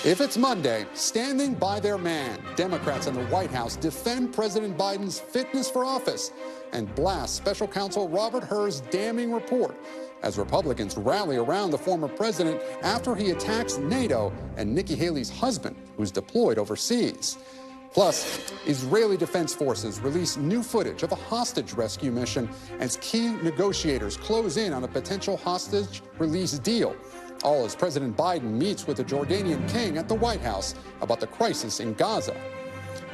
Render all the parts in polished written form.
If it's Monday, standing by their man, Democrats in the White House defend President Biden's fitness for office and blast special counsel Robert Hur's damning report as Republicans rally around the former president after he attacks NATO and Nikki Haley's husband, who's deployed overseas. Plus, Israeli Defense Forces release new footage of a hostage rescue mission as key negotiators close in on a potential hostage release deal. All as President Biden meets with the Jordanian king at the White House about the crisis in Gaza.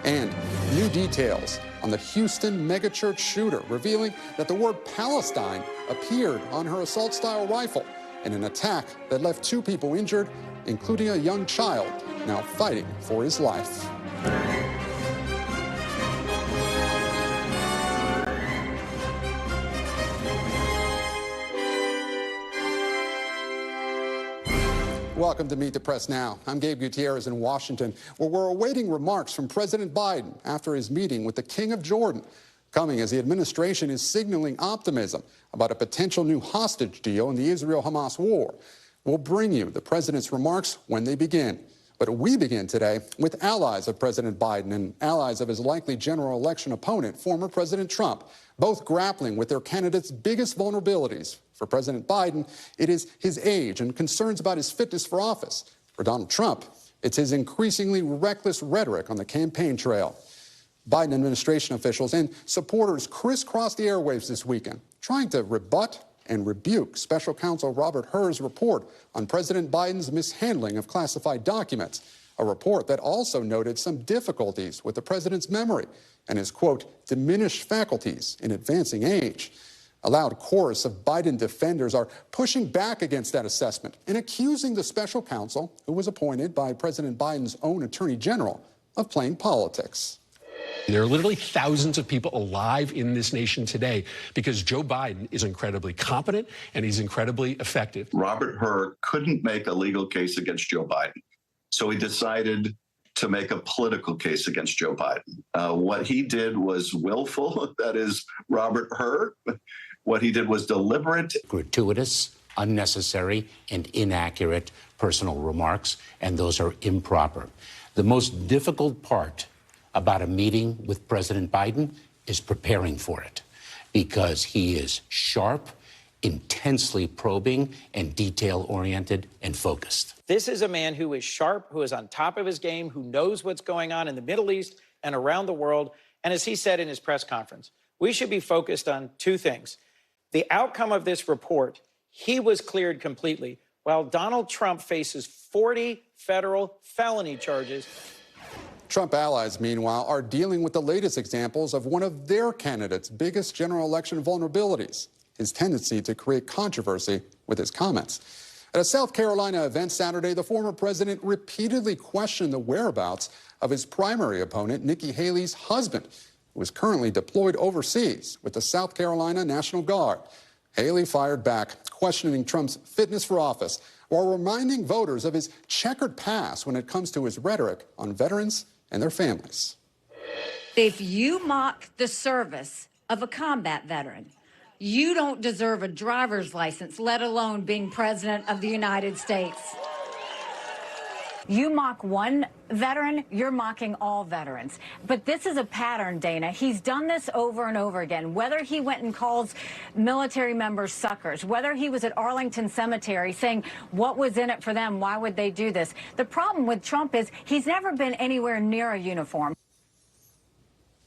And new details on the Houston megachurch shooter, revealing that the word Palestine appeared on her assault-style rifle in an attack that left 2 people injured, including a young child now fighting for his life. Welcome to Meet the Press Now. I'm Gabe Gutierrez in Washington, where we're awaiting remarks from President Biden after his meeting with the King of Jordan, coming as the administration is signaling optimism about a potential new hostage deal in the Israel-Hamas war. We'll bring you the president's remarks when they begin. But we begin today with allies of President Biden and allies of his likely general election opponent, former President Trump, both grappling with their candidate's biggest vulnerabilities. For President Biden, it is his age and concerns about his fitness for office. For Donald Trump, it's his increasingly reckless rhetoric on the campaign trail. Biden administration officials and supporters crisscrossed the airwaves this weekend, trying to rebut and rebuke special counsel Robert Hur's report on President Biden's mishandling of classified documents, a report that also noted some difficulties with the president's memory and his, quote, diminished faculties in advancing age. A loud chorus of Biden defenders are pushing back against that assessment and accusing the special counsel, who was appointed by President Biden's own attorney general, of playing politics. There are literally thousands of people alive in this nation today because Joe Biden is incredibly competent and he's incredibly effective. Robert Hur couldn't make a legal case against Joe Biden, so he decided to make a political case against Joe Biden. What he did was willful, that is Robert Hur. What he did was deliberate. Gratuitous, unnecessary, and inaccurate personal remarks, and those are improper. The most difficult part about a meeting with President Biden is preparing for it, because he is sharp, intensely probing, and detail-oriented and focused. This is a man who is sharp, who is on top of his game, who knows what's going on in the Middle East and around the world. And as he said in his press conference, we should be focused on 2 things. The outcome of this report, he was cleared completely, while Donald Trump faces 40 federal felony charges. Trump allies, meanwhile, are dealing with the latest examples of one of their candidates' biggest general election vulnerabilities, his tendency to create controversy with his comments. At a South Carolina event Saturday, the former president repeatedly questioned the whereabouts of his primary opponent, Nikki Haley's husband, who is currently deployed overseas with the South Carolina National Guard. Haley fired back, questioning Trump's fitness for office, while reminding voters of his checkered past when it comes to his rhetoric on veterans and their families. If you mock the service of a combat veteran, you don't deserve a driver's license, let alone being president of the United States. You mock one veteran, you're mocking all veterans. But this is a pattern, Dana. He's done this over and over again. Whether he went and calls military members suckers, whether he was at Arlington Cemetery saying what was in it for them, why would they do this? The problem with Trump is he's never been anywhere near a uniform.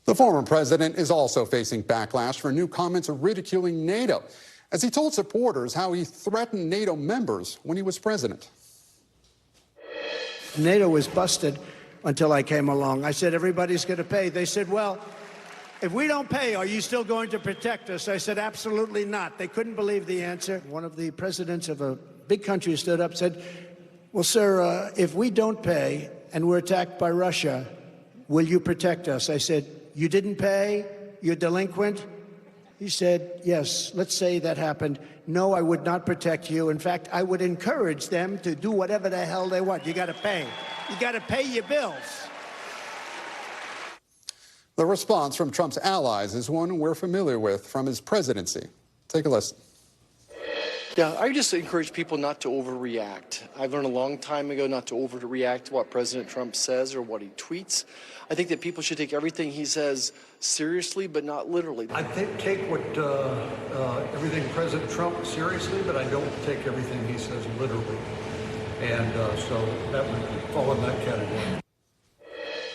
The former president is also facing backlash for new comments ridiculing NATO, as he told supporters how he threatened NATO members when he was president. NATO was busted until I came along. I said, everybody's going to pay. They said, well, if we don't pay, are you still going to protect us? I said, absolutely not. They couldn't believe the answer. One of the presidents of a big country stood up and said, well, sir, if we don't pay and we're attacked by Russia, will you protect us? I said, you didn't pay? You're delinquent? He said, yes, let's say that happened. No, I would not protect you. In fact, I would encourage them to do whatever the hell they want. You got to pay. You got to pay your bills. The response from Trump's allies is one we're familiar with from his presidency. Take a listen. Yeah, I just encourage people not to overreact. I've learned a long time ago not to overreact to what President Trump says or what he tweets. I think that people should take everything he says seriously, but not literally. I take everything President Trump seriously, but I don't take everything he says literally. And so that would fall in that category.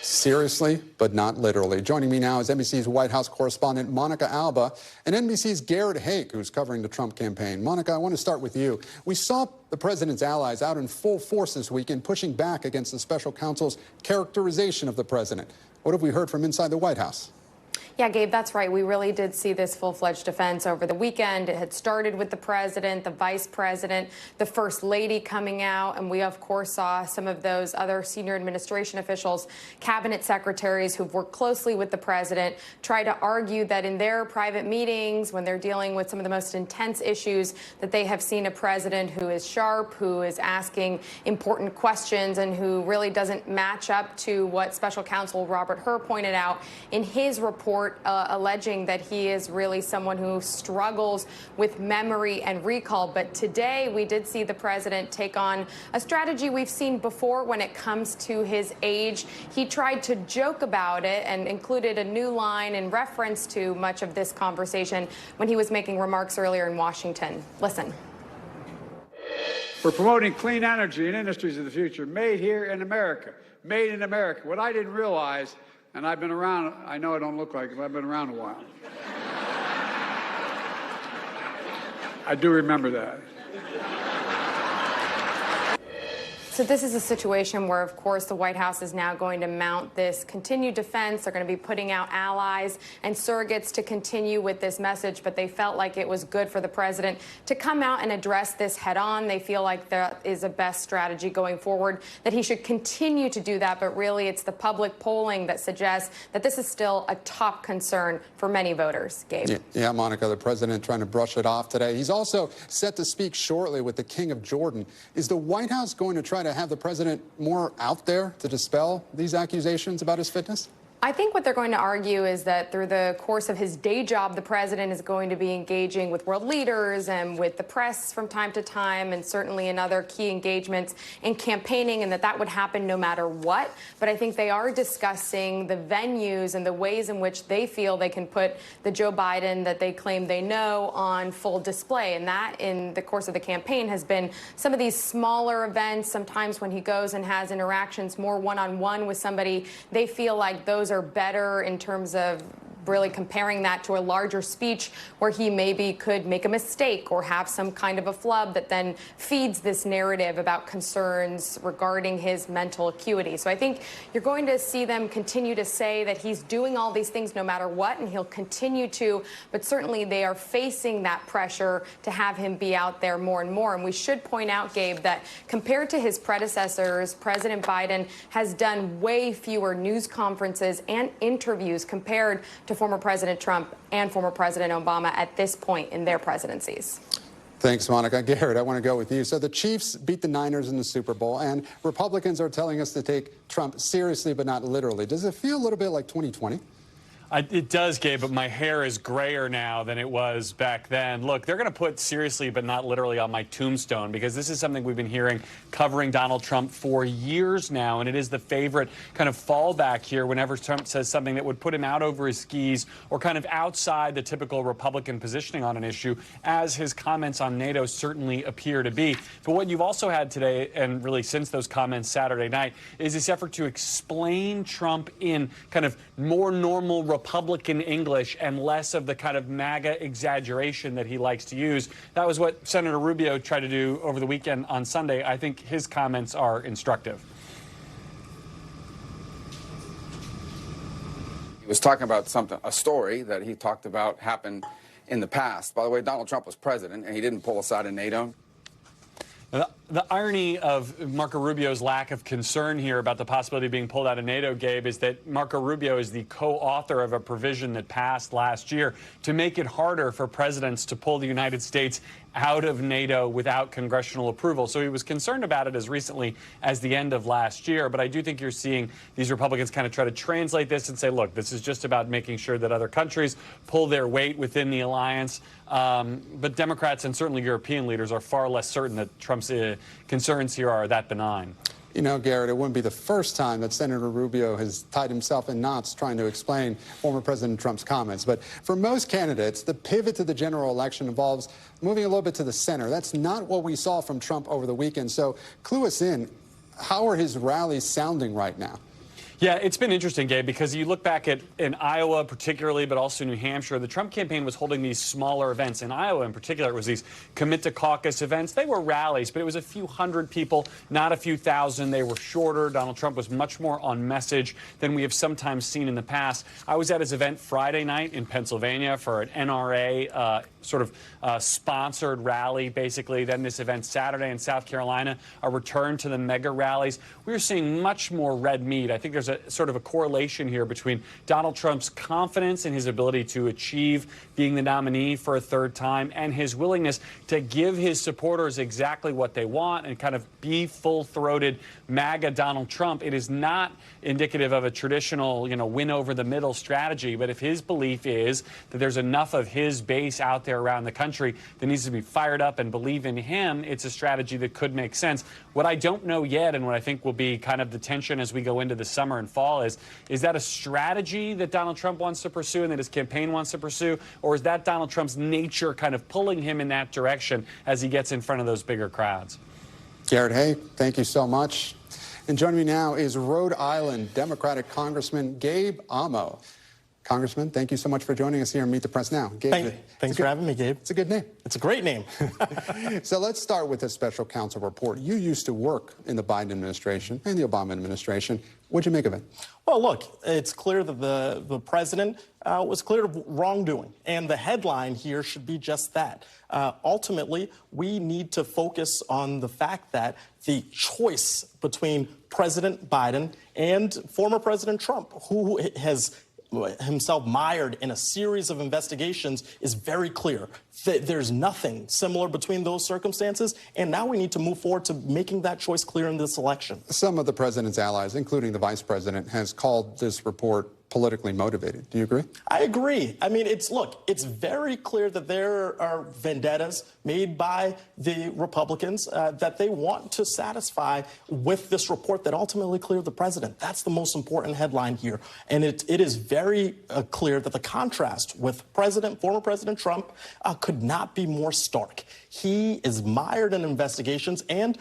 Seriously, but not literally. Joining me now is NBC's White House correspondent Monica Alba and NBC's Garrett Haake, who's covering the Trump campaign. Monica, I want to start with you. We saw the president's allies out in full force this weekend, pushing back against the special counsel's characterization of the president. What have we heard from inside the White House? Yeah, Gabe, that's right. We really did see this full-fledged defense over the weekend. It had started with the president, the vice president, the first lady coming out, and we, of course, saw some of those other senior administration officials, cabinet secretaries who've worked closely with the president, try to argue that in their private meetings, when they're dealing with some of the most intense issues, that they have seen a president who is sharp, who is asking important questions, and who really doesn't match up to what special counsel Robert Hur pointed out in his report, alleging that he is really someone who struggles with memory and recall. But today we did see the president take on a strategy we've seen before when it comes to his age. He tried to joke about it and included a new line in reference to much of this conversation when he was making remarks earlier in Washington. Listen. We're promoting clean energy and industries of the future, made here in America, made in America. What I didn't realize, and I've been around, I know I don't look like it, but I've been around a while. I do remember that. So this is a situation where, of course, the White House is now going to mount this continued defense. They're going to be putting out allies and surrogates to continue with this message, but they felt like it was good for the president to come out and address this head on. They feel like that is a best strategy going forward, that he should continue to do that, but really it's the public polling that suggests that this is still a top concern for many voters. Gabe. Yeah, Monica, the president trying to brush it off today. He's also set to speak shortly with the King of Jordan. Is the White House going to try to have the president more out there to dispel these accusations about his fitness? I think what they're going to argue is that through the course of his day job, the president is going to be engaging with world leaders and with the press from time to time, and certainly in other key engagements in campaigning, and that would happen no matter what. But I think they are discussing the venues and the ways in which they feel they can put the Joe Biden that they claim they know on full display. And that, in the course of the campaign, has been some of these smaller events. Sometimes when he goes and has interactions more one-on-one with somebody, they feel like those are better in terms of really comparing that to a larger speech where he maybe could make a mistake or have some kind of a flub that then feeds this narrative about concerns regarding his mental acuity. So I think you're going to see them continue to say that he's doing all these things no matter what, and he'll continue to, but certainly they are facing that pressure to have him be out there more and more. And we should point out, Gabe, that compared to his predecessors, President Biden has done way fewer news conferences and interviews compared to former President Trump and former President Obama at this point in their presidencies. Thanks, Monica. Garrett, I want to go with you. So the Chiefs beat the Niners in the Super Bowl, and Republicans are telling us to take Trump seriously but not literally. Does it feel a little bit like 2020? It does, Gabe, but my hair is grayer now than it was back then. Look, they're going to put seriously but not literally on my tombstone, because this is something we've been hearing covering Donald Trump for years now, and it is the favorite kind of fallback here whenever Trump says something that would put him out over his skis or kind of outside the typical Republican positioning on an issue, as his comments on NATO certainly appear to be. But what you've also had today, and really since those comments Saturday night, is this effort to explain Trump in kind of more normal Republican English and less of the kind of MAGA exaggeration that he likes to use. That was what Senator Rubio tried to do over the weekend on Sunday. I think his comments are instructive. He was talking about a story that he talked about happened in the past. By the way, Donald Trump was president, and he didn't pull us out of NATO. The irony of Marco Rubio's lack of concern here about the possibility of being pulled out of NATO, Gabe, is that Marco Rubio is the co-author of a provision that passed last year to make it harder for presidents to pull the United States out of NATO without congressional approval. So he was concerned about it as recently as the end of last year. But I do think you're seeing these Republicans kind of try to translate this and say, look, this is just about making sure that other countries pull their weight within the alliance. But Democrats and certainly European leaders are far less certain that Trump's concerns here are that benign. You know, Garrett, it wouldn't be the first time that Senator Rubio has tied himself in knots trying to explain former President Trump's comments. But for most candidates, the pivot to the general election involves moving a little bit to the center. That's not what we saw from Trump over the weekend. So clue us in. How are his rallies sounding right now? Yeah, it's been interesting, Gabe, because you look back at in Iowa particularly, but also New Hampshire, the Trump campaign was holding these smaller events. In Iowa in particular, it was these commit to caucus events. They were rallies, but it was a few hundred people, not a few thousand. They were shorter. Donald Trump was much more on message than we have sometimes seen in the past. I was at his event Friday night in Pennsylvania for an NRA sponsored rally, basically. Then this event Saturday in South Carolina, a return to the mega rallies. We're seeing much more red meat. I think there's a sort of a correlation here between Donald Trump's confidence in his ability to achieve being the nominee for a third time and his willingness to give his supporters exactly what they want and kind of be full-throated MAGA Donald Trump. It is not indicative of a traditional, win over the middle strategy. But if his belief is that there's enough of his base out there around the country that needs to be fired up and believe in him, it's a strategy that could make sense. What I don't know yet, and what I think will be kind of the tension as we go into the summer and fall, is that a strategy that Donald Trump wants to pursue and that his campaign wants to pursue, or is that Donald Trump's nature kind of pulling him in that direction as he gets in front of those bigger crowds? Garrett, hey, thank you so much. And joining me now is Rhode Island Democratic Congressman Gabe Amo. Congressman, thank you so much for joining us here on Meet the Press Now. Gabe, thanks for having me, Gabe. It's a good name. It's a great name. So let's start with the special counsel report. You used to work in the Biden administration and the Obama administration. What'd you make of it? Well, look, it's clear that the president was clear of wrongdoing, and the headline here should be just that. Ultimately, we need to focus on the fact that the choice between President Biden and former President Trump, who has himself mired in a series of investigations, is very clear. There's nothing similar between those circumstances, and now we need to move forward to making that choice clear in this election. Some of the president's allies, including the vice president, has called this report politically motivated. Do you agree? I agree. I mean, it's very clear that there are vendettas made by the Republicans that they want to satisfy with this report that ultimately cleared the president. That's the most important headline here. And it is very clear that the contrast with former President Trump could not be more stark. He is mired in investigations, and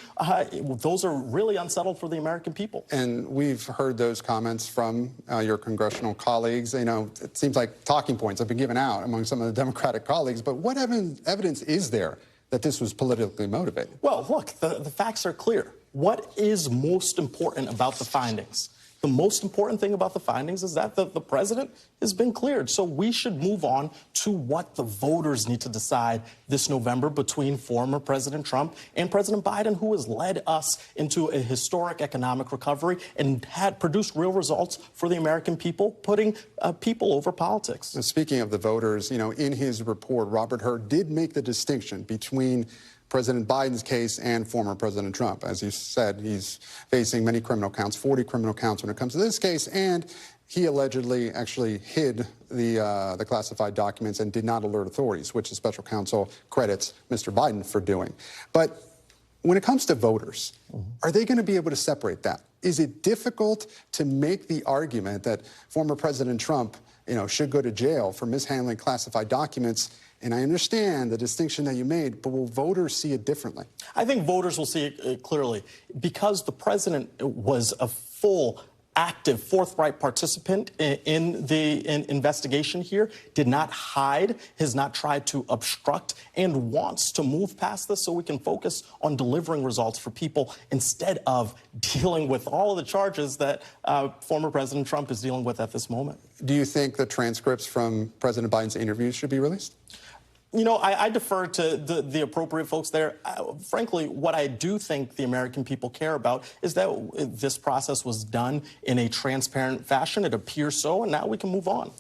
those are really unsettled for the American people. And we've heard those comments from your congressional colleagues. It seems like talking points have been given out among some of the Democratic colleagues. But what evidence is there that this was politically motivated? Well, look, the facts are clear. What is most important about the findings? The most important thing about the findings is that the president has been cleared. So we should move on to what the voters need to decide this November between former President Trump and President Biden, who has led us into a historic economic recovery and had produced real results for the American people, putting people over politics. Now, speaking of the voters, in his report, Robert Hur did make the distinction between President Biden's case and former President Trump. As you said, he's facing many criminal counts, 40 criminal counts when it comes to this case, and he allegedly actually hid the classified documents and did not alert authorities, which the special counsel credits Mr. Biden for doing. But when it comes to voters, are they going to be able to separate that? Is it difficult to make the argument that former President Trump, should go to jail for mishandling classified documents? And I understand the distinction that you made, but will voters see it differently? I think voters will see it clearly because the president was a full, active, forthright participant in the investigation here, did not hide, has not tried to obstruct, and wants to move past this so we can focus on delivering results for people instead of dealing with all of the charges that former President Trump is dealing with at this moment. Do you think the transcripts from President Biden's interviews should be released? I defer to the appropriate folks there. Frankly, what I do think the American people care about is that this process was done in a transparent fashion. It appears so, and now we can move on.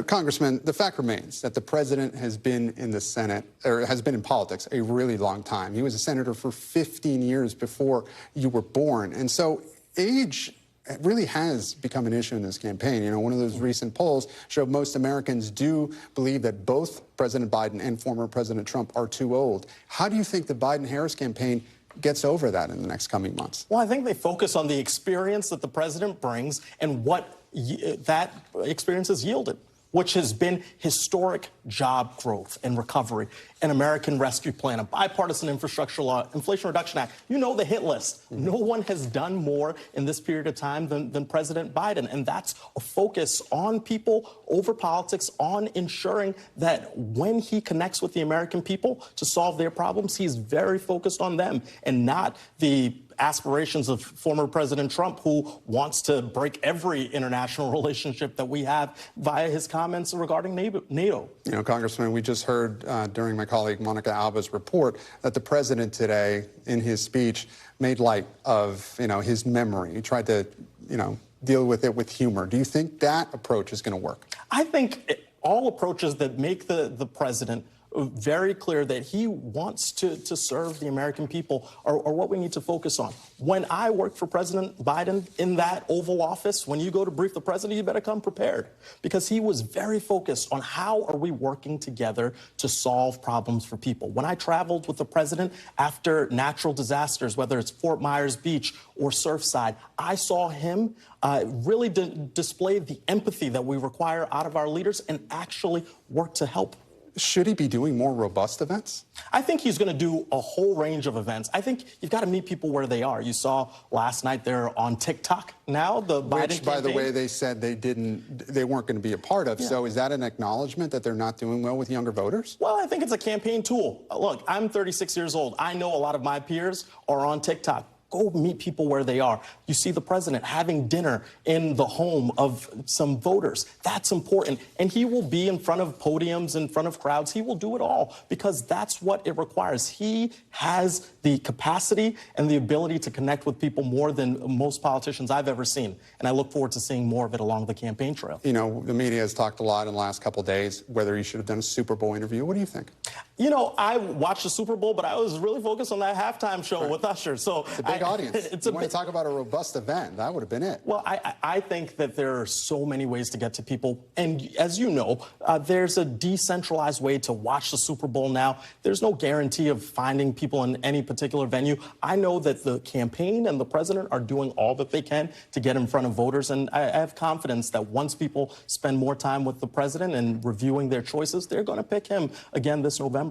Congressman, the fact remains that the president has been in the Senate, or has been in politics a really long time. He was a senator for 15 years before you were born. And so age really has become an issue in this campaign. You know, one of those recent polls showed most Americans do believe that both President Biden and former President Trump are too old. How do you think the Biden-Harris campaign gets over that in the next coming months? Well, I think they focus on the experience that the president brings and what that experience has yielded, which has been historic job growth and recovery, an American Rescue Plan, a bipartisan infrastructure law, Inflation Reduction Act. You know the hit list. No one has done more in this period of time than President Biden. And that's a focus on people over politics, on ensuring that when he connects with the American people to solve their problems, he's very focused on them and not the aspirations of former President Trump, who wants to break every international relationship that we have via his comments regarding NATO. You know, Congressman, we just heard during my colleague Monica Alba's report that the president today, in his speech, made light of, you know, his memory. He tried to, you know, deal with it with humor. Do you think that approach is going to work? I think all approaches that make the president very clear that he wants to serve the American people are what we need to focus on. When I worked for President Biden in that Oval Office, when you go to brief the president, you better come prepared, because he was very focused on how are we working together to solve problems for people. When I traveled with the president after natural disasters, whether it's Fort Myers Beach or Surfside, I saw him really display the empathy that we require out of our leaders and actually work to help. Should he be doing more robust events? I think he's going to do a whole range of events. I think you've got to meet people where they are. You saw last night they're on TikTok now, the Biden campaign. Which, by the way, they said they weren't going to be a part of. Yeah. So is that an acknowledgement that they're not doing well with younger voters? Well, I think it's a campaign tool. Look, I'm 36 years old. I know a lot of my peers are on TikTok. Go meet people where they are. You see the president having dinner in the home of some voters. That's important. And he will be in front of podiums, in front of crowds. He will do it all because that's what it requires. He has the capacity and the ability to connect with people more than most politicians I've ever seen. And I look forward to seeing more of it along the campaign trail. You know, the media has talked a lot in the last couple of days whether he should have done a Super Bowl interview. What do you think? You know, I watched the Super Bowl, but I was really focused on that halftime show with Usher. So it's a big audience. You want to talk about a robust event. That would have been it. Well, I think that there are so many ways to get to people. And as you know, there's a decentralized way to watch the Super Bowl now. There's no guarantee of finding people in any particular venue. I know that the campaign and the president are doing all that they can to get in front of voters. And I have confidence that once people spend more time with the president and reviewing their choices, they're going to pick him again this November.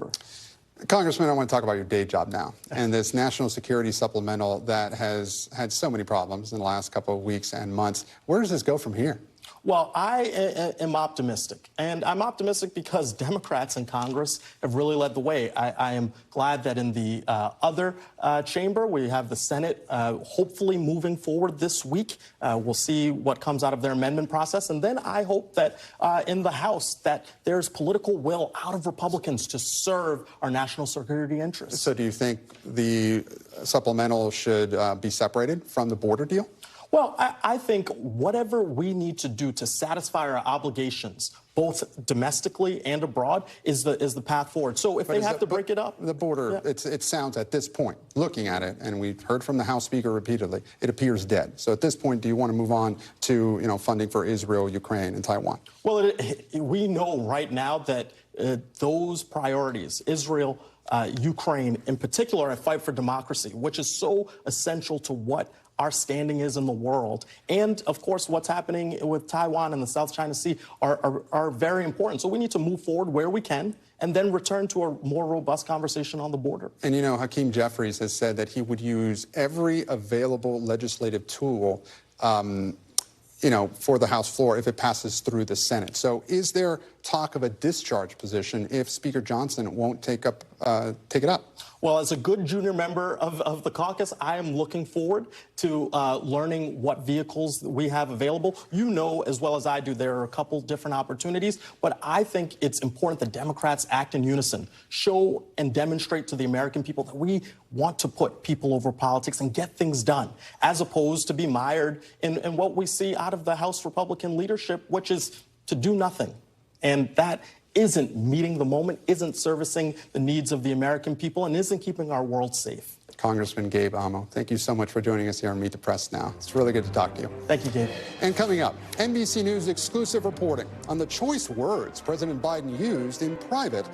Congressman, I want to talk about your day job now and this national security supplemental that has had so many problems in the last couple of weeks and months. Where does this go from here? Well, I am optimistic, and I'm optimistic because Democrats in Congress have really led the way. I am glad that in the other chamber, we have the Senate hopefully moving forward this week. We'll see what comes out of their amendment process, and then I hope that in the House that there's political will out of Republicans to serve our national security interests. So do you think the supplemental should be separated from the border deal? Well, I think whatever we need to do to satisfy our obligations, both domestically and abroad, is the path forward. So if they have to break it up. The border, yeah. It sounds at this point, looking at it, and we've heard from the House Speaker repeatedly, it appears dead. So at this point, do you want to move on to, you know, funding for Israel, Ukraine, and Taiwan? Well, we know right now that those priorities, Israel, Ukraine, in particular, a fight for democracy, which is so essential to what our standing is in the world, and of course what's happening with Taiwan and the South China Sea are very important. So we need to move forward where we can and then return to a more robust conversation on the border. And you know, Hakeem Jeffries has said that he would use every available legislative tool you know, for the House floor if it passes through the Senate. So is there talk of a discharge position if Speaker Johnson won't take it up? Well, as a good junior member of the caucus, I am looking forward to learning what vehicles we have available. You know as well as I do there are a couple different opportunities, but I think it's important that Democrats act in unison, show and demonstrate to the American people that we want to put people over politics and get things done, as opposed to be mired in what we see out of the House Republican leadership, which is to do nothing. And that isn't meeting the moment, isn't servicing the needs of the American people, and isn't keeping our world safe. Congressman Gabe Amo, thank you so much for joining us here on Meet the Press Now. It's really good to talk to you. Thank you, Gabe. And coming up, NBC News exclusive reporting on the choice words President Biden used in private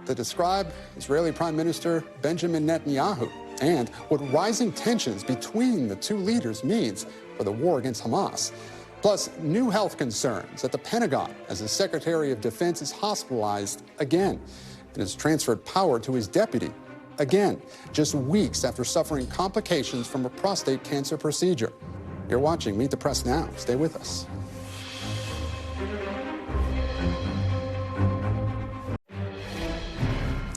to describe Israeli Prime Minister Benjamin Netanyahu, and what rising tensions between the two leaders means for the war against Hamas. Plus, new health concerns at the Pentagon as the Secretary of Defense is hospitalized again and has transferred power to his deputy again, just weeks after suffering complications from a prostate cancer procedure. You're watching Meet the Press Now. Stay with us.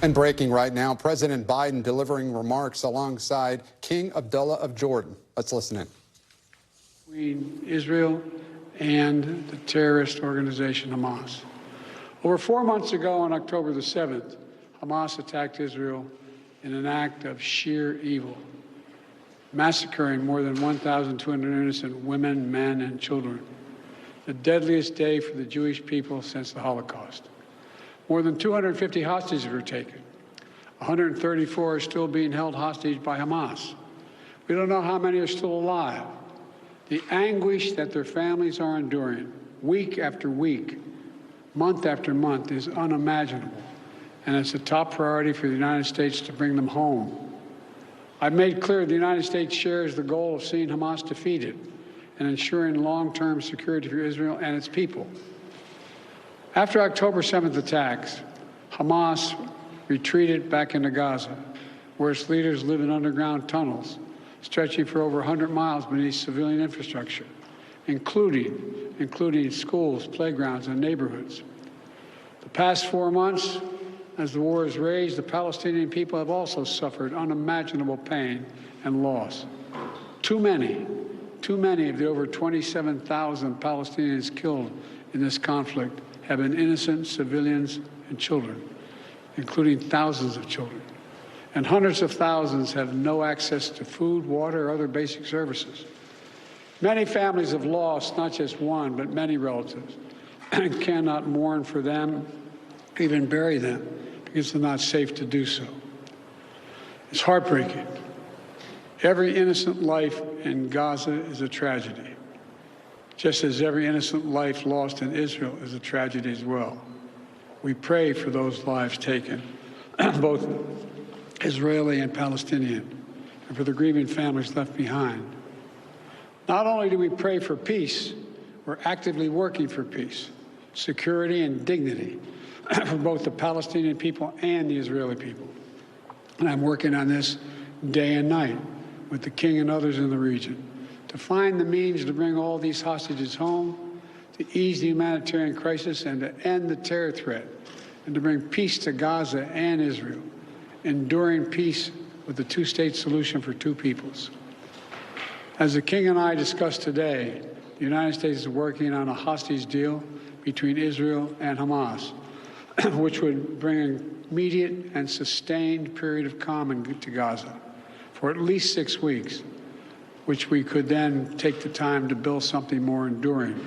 And breaking right now, President Biden delivering remarks alongside King Abdullah of Jordan. Let's listen in. Between Israel and the terrorist organization Hamas. Over 4 months ago, on October the 7th, Hamas attacked Israel in an act of sheer evil, massacring more than 1,200 innocent women, men, and children. The deadliest day for the Jewish people since the Holocaust. More than 250 hostages were taken. 134 are still being held hostage by Hamas. We don't know how many are still alive. The anguish that their families are enduring week after week, month after month, is unimaginable. And it's a top priority for the United States to bring them home. I've made clear the United States shares the goal of seeing Hamas defeated and ensuring long-term security for Israel and its people. After October 7th attacks, Hamas retreated back into Gaza, where its leaders live in underground tunnels stretching for over 100 miles beneath civilian infrastructure, including schools, playgrounds, and neighborhoods. The past 4 months, as the war has raged, the Palestinian people have also suffered unimaginable pain and loss. Too many of the over 27,000 Palestinians killed in this conflict have been innocent civilians and children, including thousands of children. And hundreds of thousands have no access to food, water, or other basic services. Many families have lost not just one, but many relatives, and cannot mourn for them, even bury them, because they're not safe to do so. It's heartbreaking. Every innocent life in Gaza is a tragedy, just as every innocent life lost in Israel is a tragedy as well. We pray for those lives taken, both Israeli and Palestinian, and for the grieving families left behind. Not only do we pray for peace, we're actively working for peace, security, and dignity for both the Palestinian people and the Israeli people. And I'm working on this day and night with the King and others in the region to find the means to bring all these hostages home, to ease the humanitarian crisis, and to end the terror threat, and to bring peace to Gaza and Israel, enduring peace with the two-state solution for two peoples. As the King and I discussed today, the United States is working on a hostage deal between Israel and Hamas, which would bring an immediate and sustained period of calm to Gaza for at least 6 weeks, which we could then take the time to build something more enduring.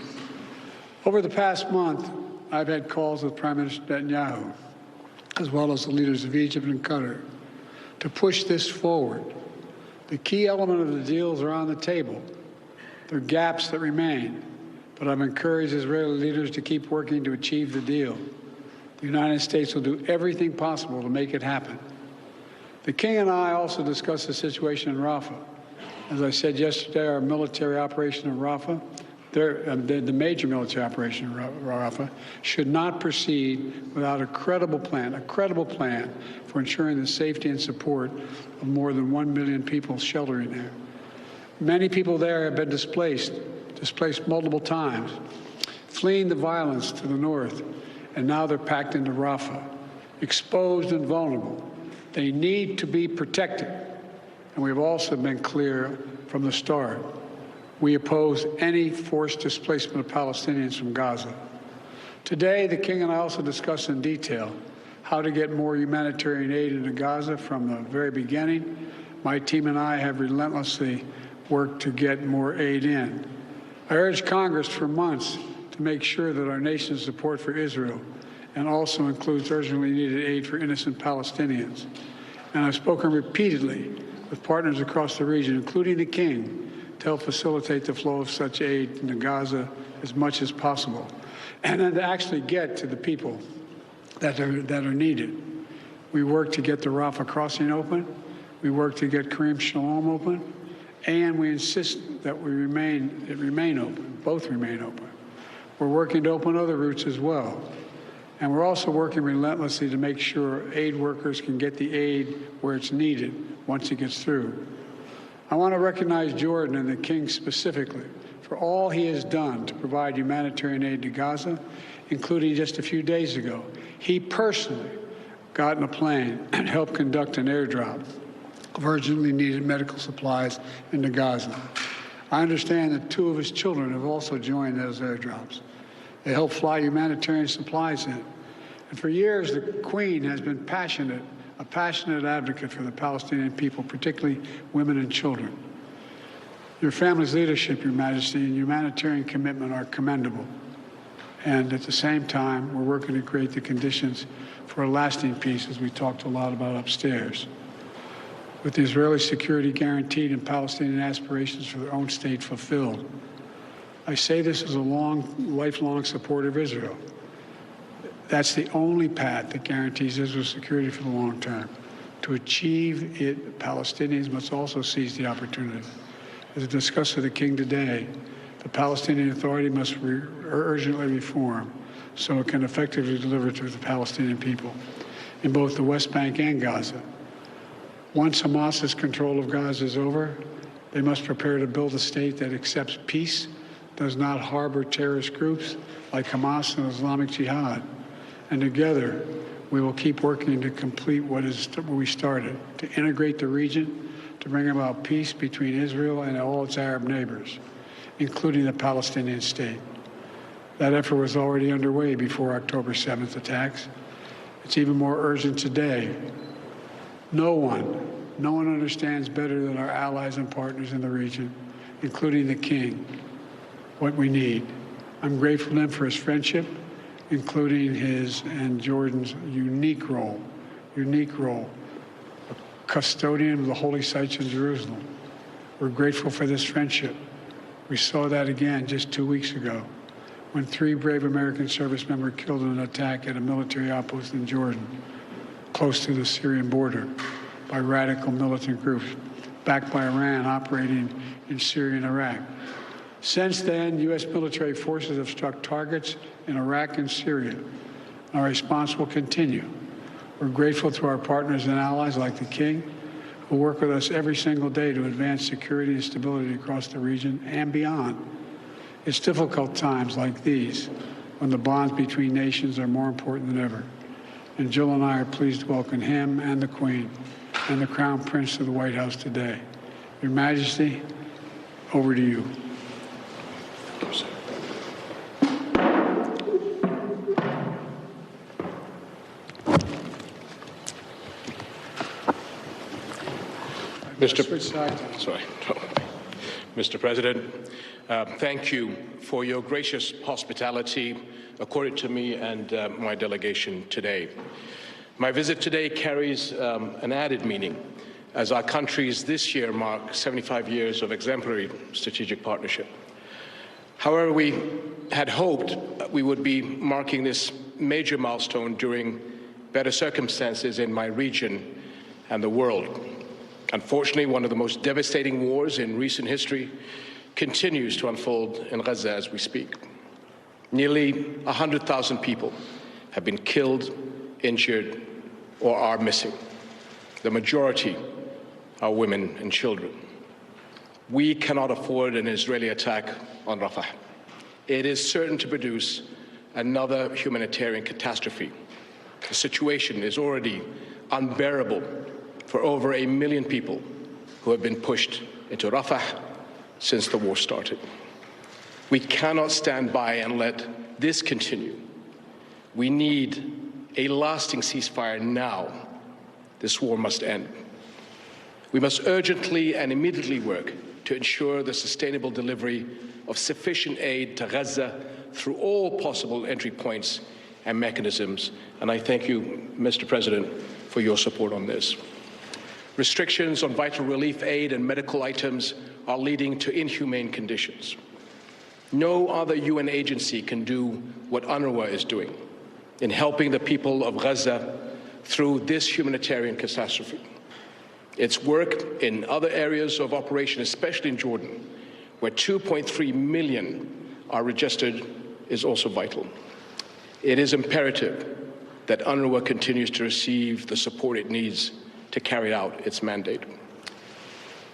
Over the past month, I've had calls with Prime Minister Netanyahu, as well as the leaders of Egypt and Qatar, to push this forward. The key element of the deals are on the table. There are gaps that remain, but I've encouraged Israeli leaders to keep working to achieve the deal. The United States will do everything possible to make it happen. The King and I also discussed the situation in Rafah. As I said yesterday, our military operation in Rafah, the major military operation in Rafah, should not proceed without a credible plan for ensuring the safety and support of more than 1 million people sheltering there. Many people there have been displaced multiple times, fleeing the violence to the north, and now they're packed into Rafah, exposed and vulnerable. They need to be protected. And we've also been clear from the start. We oppose any forced displacement of Palestinians from Gaza. Today, the King and I also discussed in detail how to get more humanitarian aid into Gaza from the very beginning. My team and I have relentlessly worked to get more aid in. I urged Congress for months to make sure that our nation's support for Israel and also includes urgently needed aid for innocent Palestinians. And I've spoken repeatedly with partners across the region, including the King, to help facilitate the flow of such aid into Gaza as much as possible, and then to actually get to the people that are needed. We work to get the Rafah crossing open. We work to get Kareem Shalom open, and we insist that we remain open. Both remain open. We're working to open other routes as well. And we're also working relentlessly to make sure aid workers can get the aid where it's needed once it gets through. I want to recognize Jordan and the King specifically for all he has done to provide humanitarian aid to Gaza, including just a few days ago. He personally got in a plane and helped conduct an airdrop of urgently needed medical supplies into Gaza. I understand that 2 of his children have also joined those airdrops. They help fly humanitarian supplies in. And for years, the Queen has been a passionate advocate for the Palestinian people, particularly women and children. Your family's leadership, Your Majesty, and humanitarian commitment are commendable. And at the same time, we're working to create the conditions for a lasting peace, as we talked a lot about upstairs. With the Israeli security guaranteed and Palestinian aspirations for their own state fulfilled. I say this as a lifelong supporter of Israel. That's the only path that guarantees Israel's security for the long term. To achieve it, Palestinians must also seize the opportunity. As discussed with the King today, the Palestinian Authority must urgently reform so it can effectively deliver to the Palestinian people in both the West Bank and Gaza. Once Hamas's control of Gaza is over, they must prepare to build a state that accepts peace, does not harbor terrorist groups like Hamas and Islamic Jihad. And together, we will keep working to complete what we started, to integrate the region, to bring about peace between Israel and all its Arab neighbors, including the Palestinian state. That effort was already underway before October 7th attacks. It's even more urgent today. No one understands better than our allies and partners in the region, including the King, what we need. I'm grateful to him for his friendship, including his and Jordan's unique role, a custodian of the holy sites in Jerusalem. We're grateful for this friendship. We saw that again just 2 weeks ago when 3 brave American service members were killed in an attack at a military outpost in Jordan, close to the Syrian border, by radical militant groups backed by Iran operating in Syria and Iraq. Since then, U.S. military forces have struck targets in Iraq and Syria. Our response will continue. We're grateful to our partners and allies like the King, who work with us every single day to advance security and stability across the region and beyond. It's difficult times like these when the bonds between nations are more important than ever. And Jill and I are pleased to welcome him and the Queen and the Crown Prince to the White House today. Your Majesty, over to you. Mr. President, thank you for your gracious hospitality accorded to me and my delegation today. My visit today carries an added meaning as our countries this year mark 75 years of exemplary strategic partnership. However, we had hoped we would be marking this major milestone during better circumstances in my region and the world. Unfortunately, one of the most devastating wars in recent history continues to unfold in Gaza as we speak. Nearly 100,000 people have been killed, injured, or are missing. The majority are women and children. We cannot afford an Israeli attack on Rafah. It is certain to produce another humanitarian catastrophe. The situation is already unbearable for over 1 million people who have been pushed into Rafah since the war started. We cannot stand by and let this continue. We need a lasting ceasefire now. This war must end. We must urgently and immediately work to ensure the sustainable delivery of sufficient aid to Gaza through all possible entry points and mechanisms. And I thank you, Mr. President, for your support on this. Restrictions on vital relief aid and medical items are leading to inhumane conditions. No other UN agency can do what UNRWA is doing in helping the people of Gaza through this humanitarian catastrophe. Its work in other areas of operation, especially in Jordan, where 2.3 million are registered, is also vital. It is imperative that UNRWA continues to receive the support it needs to carry out its mandate.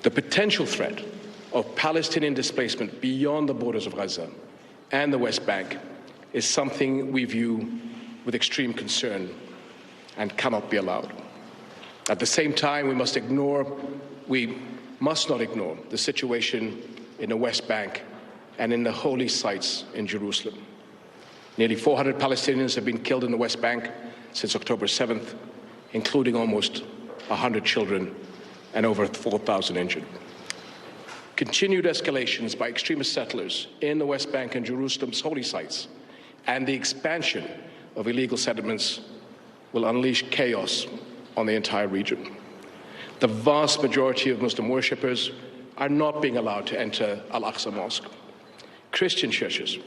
The potential threat of Palestinian displacement beyond the borders of Gaza and the West Bank is something we view with extreme concern and cannot be allowed. At the same time, we must not ignore the situation in the West Bank and in the holy sites in Jerusalem. Nearly 400 Palestinians have been killed in the West Bank since October 7th, including almost 100 children and over 4,000 injured. Continued escalations by extremist settlers in the West Bank and Jerusalem's holy sites and the expansion of illegal settlements will unleash chaos on the entire region. The vast majority of Muslim worshippers are not being allowed to enter Al-Aqsa Mosque. Christian churches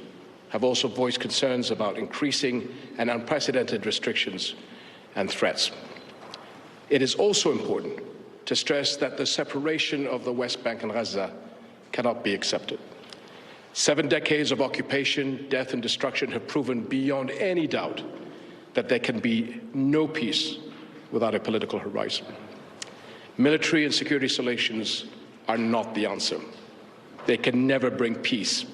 have also voiced concerns about increasing and unprecedented restrictions and threats. It is also important to stress that the separation of the West Bank and Gaza cannot be accepted. 7 decades of occupation, death, and destruction have proven beyond any doubt that there can be no peace without a political horizon. Military and security solutions are not the answer. They can never bring peace.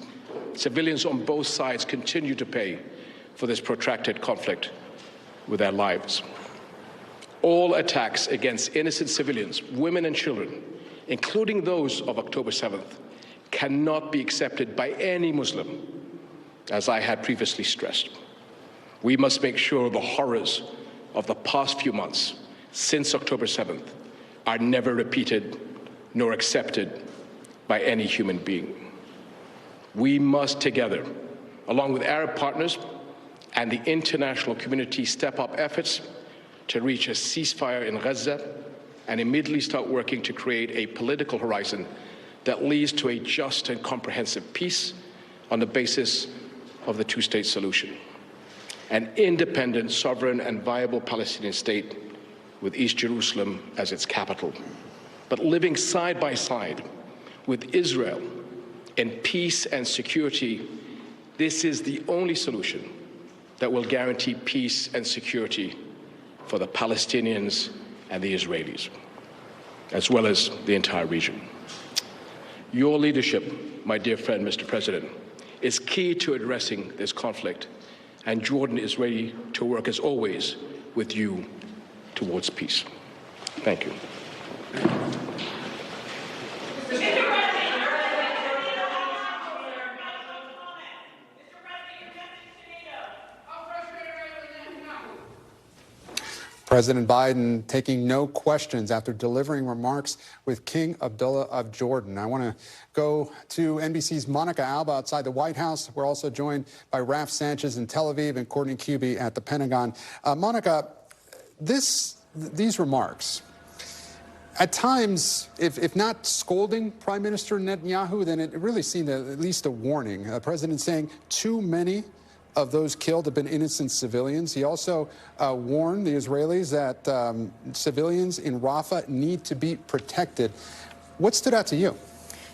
Civilians on both sides continue to pay for this protracted conflict with their lives. All attacks against innocent civilians, women and children, including those of October 7th, cannot be accepted by any Muslim, as I had previously stressed. We must make sure the horrors of the past few months since October 7th are never repeated nor accepted by any human being. We must together, along with Arab partners and the international community, step up efforts to reach a ceasefire in Gaza and immediately start working to create a political horizon that leads to a just and comprehensive peace on the basis of the two-state solution. An independent, sovereign, and viable Palestinian state with East Jerusalem as its capital, but living side by side with Israel in peace and security. This is the only solution that will guarantee peace and security for the Palestinians and the Israelis, as well as the entire region. Your leadership, my dear friend, Mr. President, is key to addressing this conflict, and Jordan is ready to work, as always, with you towards peace. Thank you. President Biden taking no questions after delivering remarks with King Abdullah of Jordan. I want to go to NBC's Monica Alba outside the White House. We're also joined by Raf Sanchez in Tel Aviv and Courtney Cuby at the Pentagon. Monica, these remarks, at times, if not scolding Prime Minister Netanyahu, then it really seemed at least a warning. The president saying too many of those killed have been innocent civilians. He also warned the Israelis that civilians in Rafah need to be protected. What stood out to you?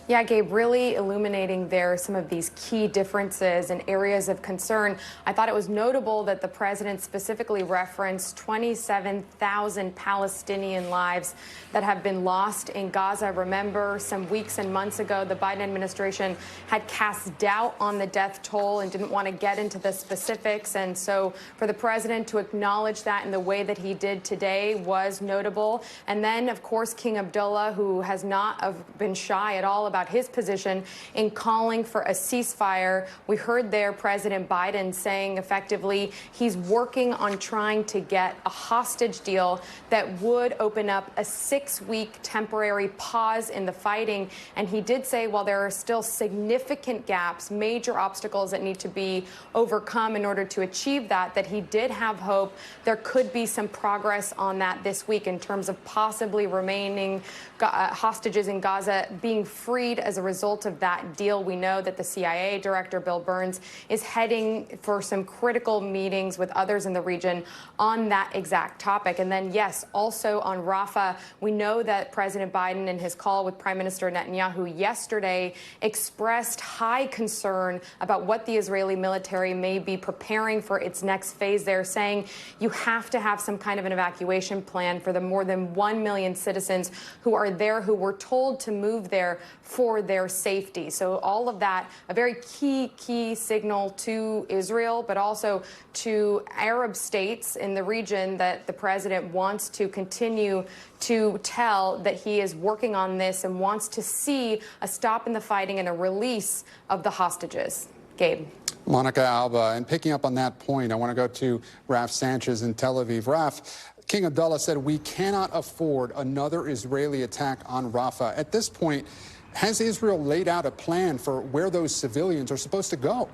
Yeah, Gabe, really illuminating there some of these key differences and areas of concern. I thought it was notable that the president specifically referenced 27,000 Palestinian lives that have been lost in Gaza. Remember, some weeks and months ago, the Biden administration had cast doubt on the death toll and didn't want to get into the specifics. And so for the president to acknowledge that in the way that he did today was notable. And then, of course, King Abdullah, who has not been shy at all about about his position in calling for a ceasefire. We heard there President Biden saying effectively he's working on trying to get a hostage deal that would open up a 6-week temporary pause in the fighting. And he did say while there are still significant gaps, major obstacles that need to be overcome in order to achieve that he did have hope there could be some progress on that this week in terms of possibly remaining hostages in Gaza being freed as a result of that deal. We know that the CIA director, Bill Burns, is heading for some critical meetings with others in the region on that exact topic. And then, yes, also on Rafah, we know that President Biden in his call with Prime Minister Netanyahu yesterday expressed high concern about what the Israeli military may be preparing for its next phase there, saying you have to have some kind of an evacuation plan for the more than 1 million citizens who are there, who were told to move there for their safety. So all of that, a very key signal to Israel, but also to Arab states in the region that the president wants to continue to tell that he is working on this and wants to see a stop in the fighting and a release of the hostages. Gabe. Monica Alba, and picking up on that point, I want to go to Raf Sanchez in Tel Aviv. Raf, King Abdullah said we cannot afford another Israeli attack on Rafah. At this point, has Israel laid out a plan for where those civilians are supposed to go?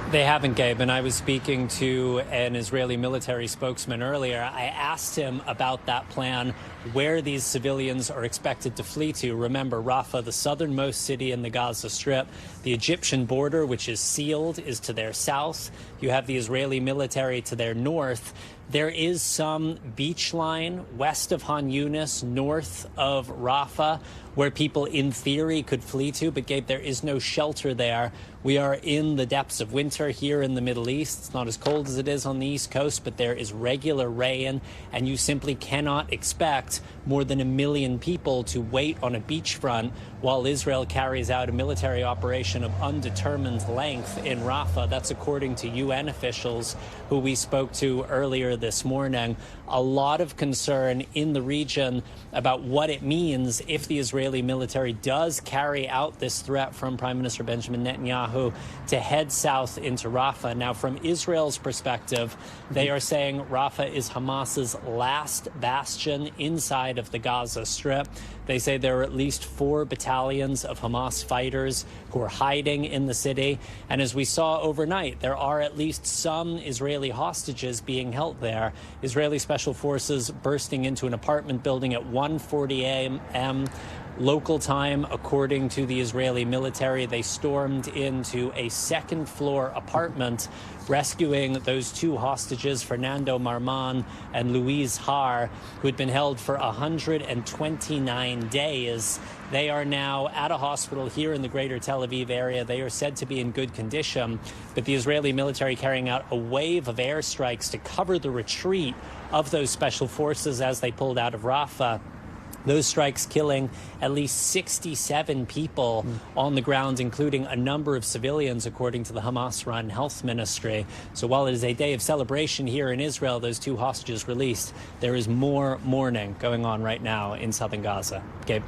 They haven't, Gabe, and I was speaking to an Israeli military spokesman earlier. I asked him about that plan, where these civilians are expected to flee to. Remember, Rafah, the southernmost city in the Gaza Strip. The Egyptian border, which is sealed, is to their south. You have the Israeli military to their north. There is some beach line west of Han Yunis, north of Rafah, where people in theory could flee to. But, Gabe, there is no shelter there. We are in the depths of winter here in the Middle East. It's not as cold as it is on the East Coast, but there is regular rain, and you simply cannot expect more than 1 million people to wait on a beachfront while Israel carries out a military operation of undetermined length in Rafah. That's according to UN officials who we spoke to earlier this morning. A lot of concern in the region about what it means if the Israeli military does carry out this threat from Prime Minister Benjamin Netanyahu to head south into Rafah. Now, from Israel's perspective, they are saying Rafah is Hamas's last bastion inside of the Gaza Strip. They say there are at least 4 battalions of Hamas fighters who are hiding in the city. And as we saw overnight, there are at least some Israeli hostages being held there. Israeli special forces bursting into an apartment building at 1:40 a.m. local time, according to the Israeli military. They stormed into a second-floor apartment, rescuing those 2 hostages, Fernando Marman and Louise Har, who had been held for 129 days. They are now at a hospital here in the greater Tel Aviv area. They are said to be in good condition, but the Israeli military carrying out a wave of airstrikes to cover the retreat of those special forces as they pulled out of Rafah. Those strikes killing at least 67 people on the ground, including a number of civilians, according to the Hamas-run health ministry. So while it is a day of celebration here in Israel, those 2 hostages released, there is more mourning going on right now in southern Gaza. Gabe.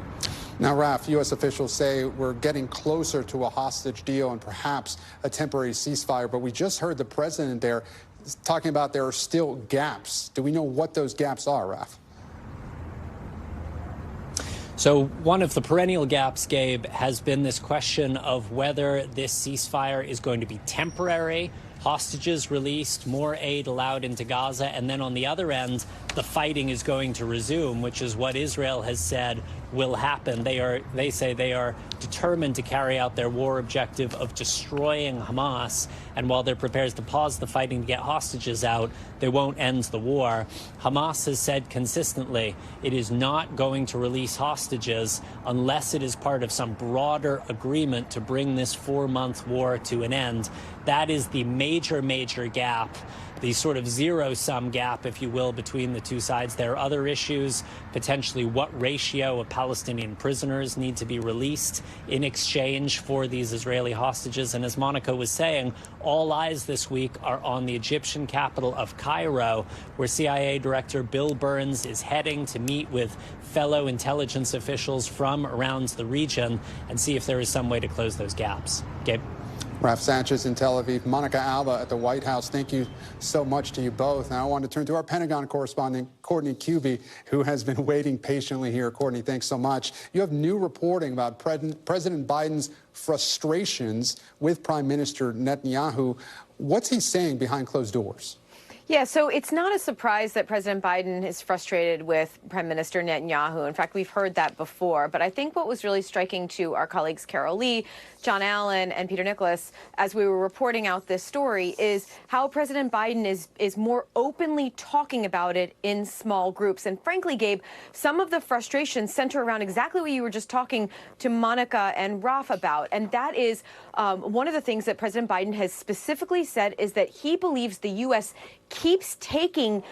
Now, Raf, U.S. officials say we're getting closer to a hostage deal and perhaps a temporary ceasefire, but we just heard the president there talking about there are still gaps. Do we know what those gaps are, Raf? So one of the perennial gaps, Gabe, has been this question of whether this ceasefire is going to be temporary, hostages released, more aid allowed into Gaza, and then on the other end, the fighting is going to resume, which is what Israel has said will happen. They say they are determined to carry out their war objective of destroying Hamas, and while they're prepared to pause the fighting to get hostages out, they won't end the war. Hamas has said consistently it is not going to release hostages unless it is part of some broader agreement to bring this 4-month war to an end. That is the major gap the sort of zero-sum gap, if you will, between the two sides. There are other issues, potentially what ratio of Palestinian prisoners need to be released in exchange for these Israeli hostages. And as Monica was saying, all eyes this week are on the Egyptian capital of Cairo, where CIA Director Bill Burns is heading to meet with fellow intelligence officials from around the region and see if there is some way to close those gaps. Gabe? Raf Sanchez in Tel Aviv, Monica Alba at the White House. Thank you so much to you both. Now I want to turn to our Pentagon correspondent, Courtney Kube, who has been waiting patiently here. Courtney, thanks so much. You have new reporting about President Biden's frustrations with Prime Minister Netanyahu. What's he saying behind closed doors? Yeah, so it's not a surprise that President Biden is frustrated with Prime Minister Netanyahu. In fact, we've heard that before. But I think what was really striking to our colleagues Carol Lee, John Allen, and Peter Nicholas, as we were reporting out this story, is how President Biden is more openly talking about it in small groups. And frankly, Gabe, some of the frustrations center around exactly what you were just talking to Monica and Raf about. And that is one of the things that President Biden has specifically said is that he believes the U.S. keeps taking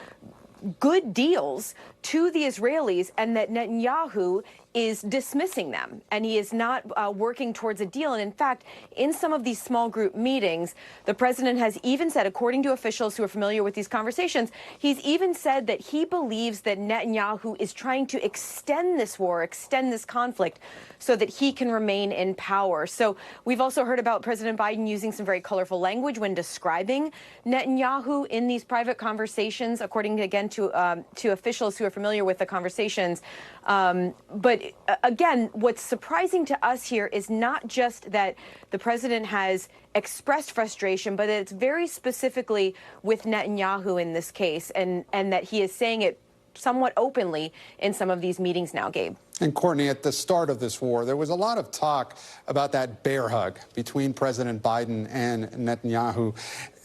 good deals to the Israelis and that Netanyahu is dismissing them and he is not working towards a deal. And in fact, in some of these small group meetings, the president has even said, according to officials who are familiar with these conversations, he's even said that he believes that Netanyahu is trying to extend this war, extend this conflict so that he can remain in power. So we've also heard about President Biden using some very colorful language when describing Netanyahu in these private conversations, according again to officials who are familiar with the conversations. But again, what's surprising to us here is not just that the president has expressed frustration, but that it's very specifically with Netanyahu in this case, and that he is saying it somewhat openly in some of these meetings now, Gabe. And Courtney, at the start of this war, there was a lot of talk about that bear hug between President Biden and Netanyahu.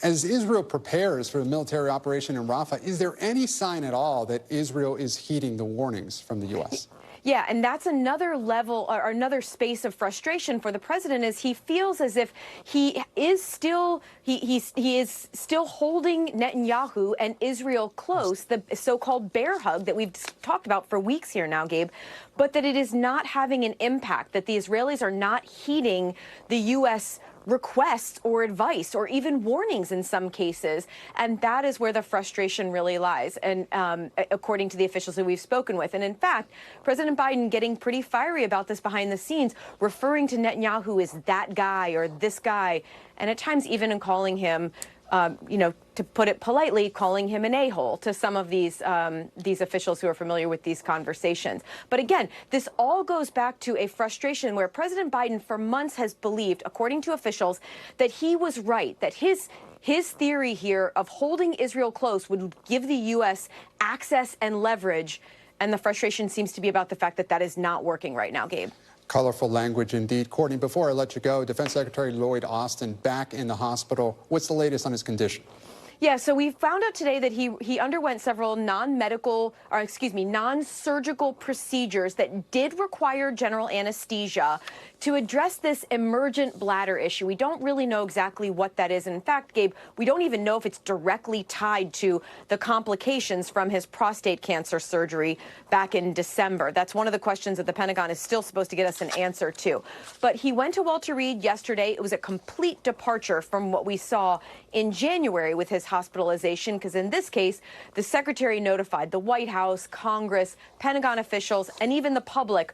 As Israel prepares for the military operation in Rafah, is there any sign at all that Israel is heeding the warnings from the U.S.? Yeah, and that's another level or another space of frustration for the president, is he feels as if he is still holding Netanyahu and Israel close, the so-called bear hug that we've talked about for weeks here now, Gabe, but that it is not having an impact, that the Israelis are not heeding the U.S. requests or advice or even warnings in some cases. And that is where the frustration really lies, and according to the officials that we've spoken with. And in fact, President Biden getting pretty fiery about this behind the scenes, referring to Netanyahu as that guy or this guy, and at times even in calling him, to put it politely, calling him an a-hole to some of these officials who are familiar with these conversations. But again, this all goes back to a frustration where President Biden for months has believed, according to officials, that he was right, that his theory here of holding Israel close would give the U.S. access and leverage. And the frustration seems to be about the fact that that is not working right now, Gabe. Colorful language indeed. Courtney, before I let you go, Defense Secretary Lloyd Austin back in the hospital. What's the latest on his condition? Yeah, so we found out today that he underwent several non-surgical procedures that did require general anesthesia to address this emergent bladder issue. We don't really know exactly what that is. And in fact, Gabe, we don't even know if it's directly tied to the complications from his prostate cancer surgery back in December. That's one of the questions that the Pentagon is still supposed to get us an answer to. But he went to Walter Reed yesterday. It was a complete departure from what we saw in January with his hospitalization, because in this case, the secretary notified the White House, Congress, Pentagon officials, and even the public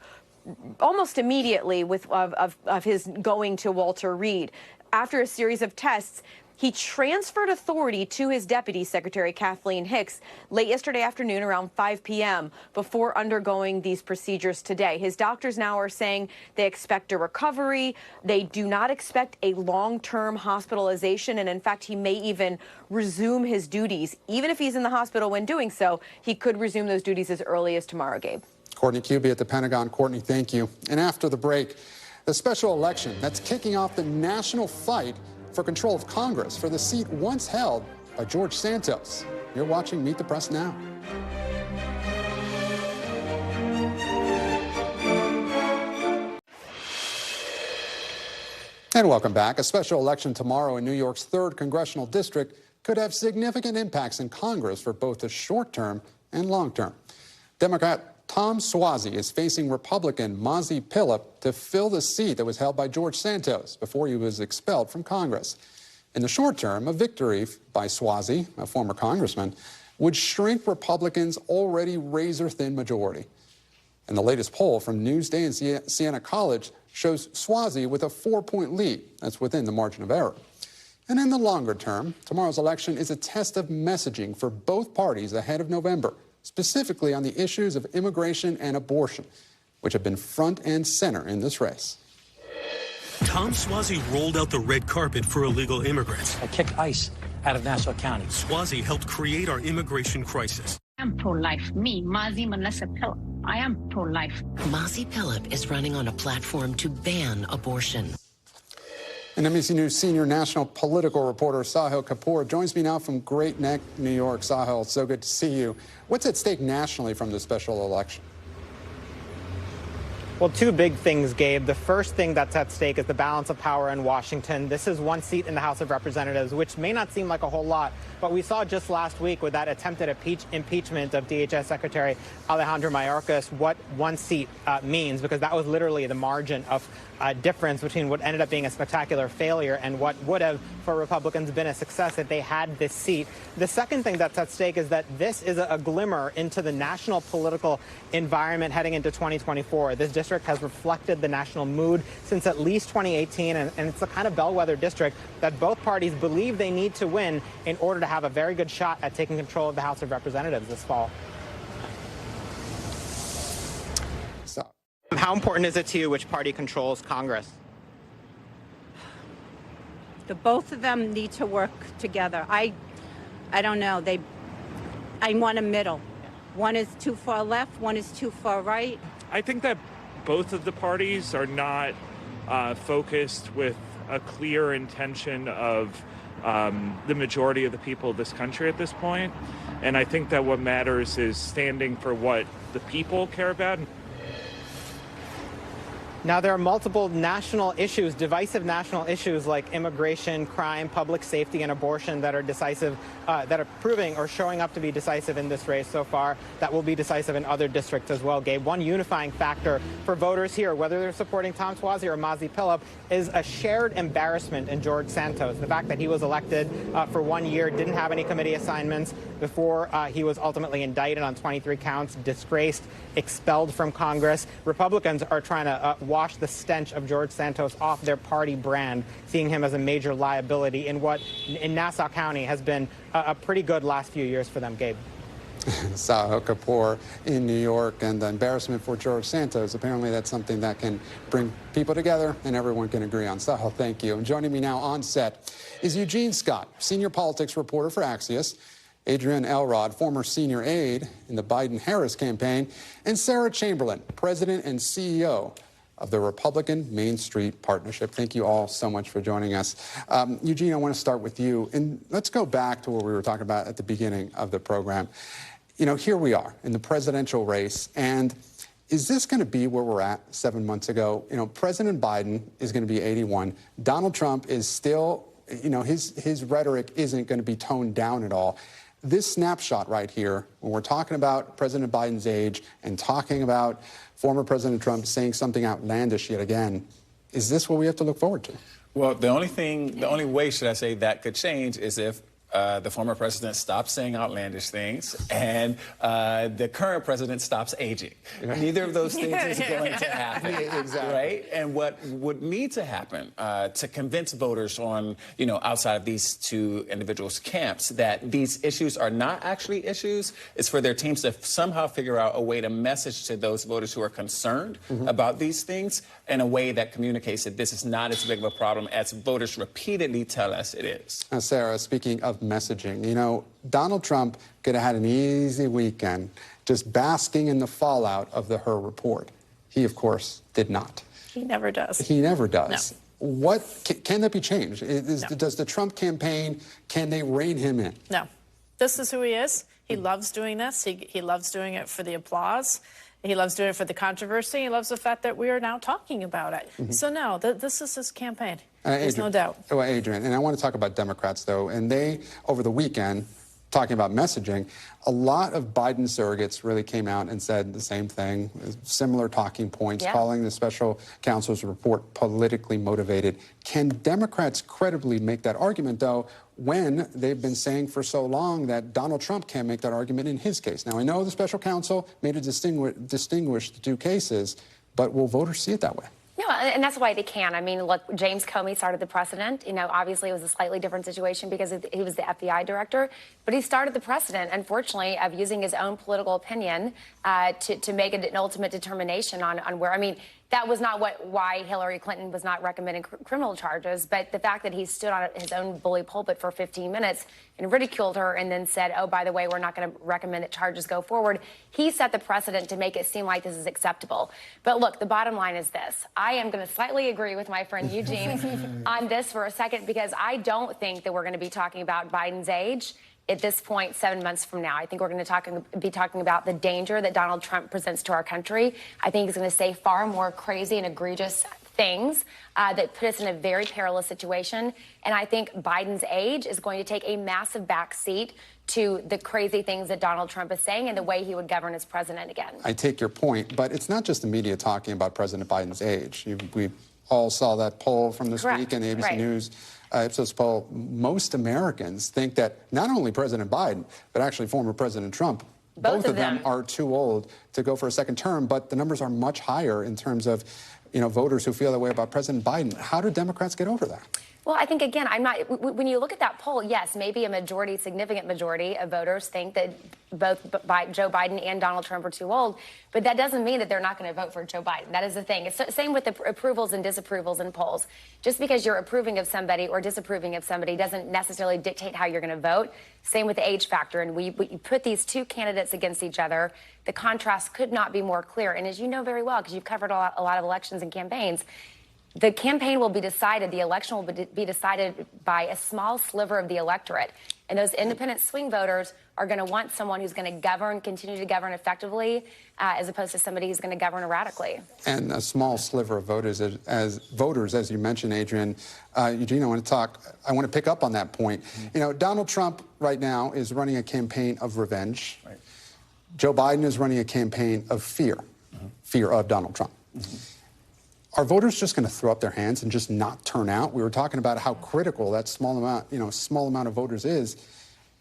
almost immediately of his going to Walter Reed. After a series of tests, he transferred authority to his deputy secretary, Kathleen Hicks, late yesterday afternoon around 5 p.m. before undergoing these procedures today. His doctors now are saying they expect a recovery. They do not expect a long-term hospitalization. And in fact, he may even resume his duties. Even if he's in the hospital when doing so, he could resume those duties as early as tomorrow, Gabe. Courtney Kube at the Pentagon. Courtney, thank you. And after the break, the special election that's kicking off the national fight for control of Congress for the seat once held by George Santos. You're watching Meet the Press Now. And welcome back. A special election tomorrow in New York's 3rd congressional district could have significant impacts in Congress for both the short term and long term. Democrat Tom Suozzi is facing Republican Mazi Pilip to fill the seat that was held by George Santos before he was expelled from Congress. In the short term, a victory by Suozzi, a former congressman, would shrink Republicans' already razor-thin majority. And the latest poll from Newsday and Siena College shows Suozzi with a 4-point lead. That's within the margin of error. And in the longer term, tomorrow's election is a test of messaging for both parties ahead of November, specifically on the issues of immigration and abortion, which have been front and center in this race. Tom Suozzi rolled out the red carpet for illegal immigrants. I kicked ICE out of Nassau County. Suozzi helped create our immigration crisis. I'm pro-life. Me, Mazi Melissa Pilip. I am pro-life. Mazi Pilip is running on a platform to ban abortion. And NBC News senior national political reporter Sahil Kapoor joins me now from Great Neck, New York. Sahil, so good to see you. What's at stake nationally from the special election? Well, two big things, Gabe. The first thing that's at stake is the balance of power in Washington. This is one seat in the House of Representatives, which may not seem like a whole lot, but we saw just last week with that attempted impeachment of DHS Secretary Alejandro Mayorkas what one seat means, because that was literally the margin of difference between what ended up being a spectacular failure and what would have, for Republicans, been a success if they had this seat. The second thing that's at stake is that this is a glimmer into the national political environment heading into 2024. This district has reflected the national mood since at least 2018, and it's the kind of bellwether district that both parties believe they need to win in order to have a very good shot at taking control of the House of Representatives this fall. How important is it to you which party controls Congress? The both of them need to work together. I don't know. I want a middle. One is too far left, one is too far right. I think that both of the parties are not focused with a clear intention of the majority of the people of this country at this point. And I think that what matters is standing for what the people care about. Now, there are multiple national issues, divisive national issues like immigration, crime, public safety, and abortion that are decisive, that are proving or showing up to be decisive in this race so far, that will be decisive in other districts as well, Gabe. One unifying factor for voters here, whether they're supporting Tom Suozzi or Mazi Pilip, is a shared embarrassment in George Santos. The fact that he was elected for 1 year, didn't have any committee assignments before he was ultimately indicted on 23 counts, disgraced, expelled from Congress. Republicans are trying to wash the stench of George Santos off their party brand, seeing him as a major liability in what in Nassau County has been a pretty good last few years for them, Gabe. Sahil Kapoor in New York, and the embarrassment for George Santos. Apparently that's something that can bring people together and everyone can agree on. Sahil, thank you. And joining me now on set is Eugene Scott, senior politics reporter for Axios, Adrienne Elrod, former senior aide in the Biden-Harris campaign, and Sarah Chamberlain, president and CEO of the Republican Main Street Partnership. Thank you all so much for joining us. Eugene, I want to start with you, and let's go back to what we were talking about at the beginning of the program. You know, here we are in the presidential race, and is this going to be where we're at 7 months ago? You know, President Biden is going to be 81. Donald Trump is still, you know, his rhetoric isn't going to be toned down at all. This snapshot right here, when we're talking about President Biden's age and talking about former President Trump saying something outlandish yet again, is this what we have to look forward to? Well, the only way, should I say, that could change is if the former president stops saying outlandish things and the current president stops aging. Neither of those things is going to happen. Exactly. Right? And what would need to happen to convince voters on, you know, outside of these two individuals' camps that these issues are not actually issues is for their teams to somehow figure out a way to message to those voters who are concerned about these things in a way that communicates that this is not as big of a problem as voters repeatedly tell us it is. Now, Sarah, speaking of messaging, you know, Donald Trump could have had an easy weekend just basking in the fallout of the Her report. He, of course, did not. He never does. He never does. No. What can that be changed? Does the Trump campaign, can they rein him in? No. This is who he is. He loves doing this. He loves doing it for the applause. He loves doing it for the controversy. He loves the fact that we are now talking about it. So no, this is his campaign. There's no doubt. Well, Adrian, and I want to talk about Democrats, though, and they, over the weekend, talking about messaging, a lot of Biden surrogates really came out and said the same thing, similar talking points, calling the special counsel's report politically motivated. Can Democrats credibly make that argument, though, when they've been saying for so long that Donald Trump can't make that argument in his case? Now, I know the special counsel made a distinguish the two cases, but will voters see it that way? No, and that's why they can. I mean, look, James Comey started the precedent. You know, obviously it was a slightly different situation because he was the FBI director, but he started the precedent, unfortunately, of using his own political opinion to make an ultimate determination on where, I mean, that was not why Hillary Clinton was not recommending criminal charges, but the fact that he stood on his own bully pulpit for 15 minutes and ridiculed her and then said, oh, by the way, we're not going to recommend that charges go forward. He set the precedent to make it seem like this is acceptable. But look, the bottom line is this. I am going to slightly agree with my friend Eugene on this for a second, because I don't think that we're going to be talking about Biden's age at this point 7 months from now. I think we're going to be talking about the danger that Donald Trump presents to our country. I think he's going to say far more crazy and egregious things that put us in a very perilous situation. And I think Biden's age is going to take a massive backseat to the crazy things that Donald Trump is saying and the way he would govern as president again. I take your point, but it's not just the media talking about President Biden's age. We all saw that poll from this week in the ABC News Ipsos poll. Most Americans think that not only President Biden, but actually former President Trump, both of them are too old to go for a second term, but the numbers are much higher in terms of, you know, voters who feel that way about President Biden. How do Democrats get over that? Well, I think, again, when you look at that poll, yes, maybe a majority, significant majority of voters think that both Joe Biden and Donald Trump are too old, but that doesn't mean that they're not going to vote for Joe Biden. That is the thing. It's the same with the approvals and disapprovals in polls. Just because you're approving of somebody or disapproving of somebody doesn't necessarily dictate how you're going to vote. Same with the age factor. And we put these two candidates against each other. The contrast could not be more clear. And as you know very well, because you've covered a lot of elections and campaigns, the campaign will be decided, the election will be decided by a small sliver of the electorate. And those independent swing voters are going to want someone who's going to govern, continue to govern effectively, as opposed to somebody who's going to govern erratically. And a small sliver of voters, as you mentioned, Adrian. Eugene, I want to pick up on that point. You know, Donald Trump right now is running a campaign of revenge. Joe Biden is running a campaign of fear, fear of Donald Trump. Are voters just going to throw up their hands and just not turn out? We were talking about how critical that small amount of voters is.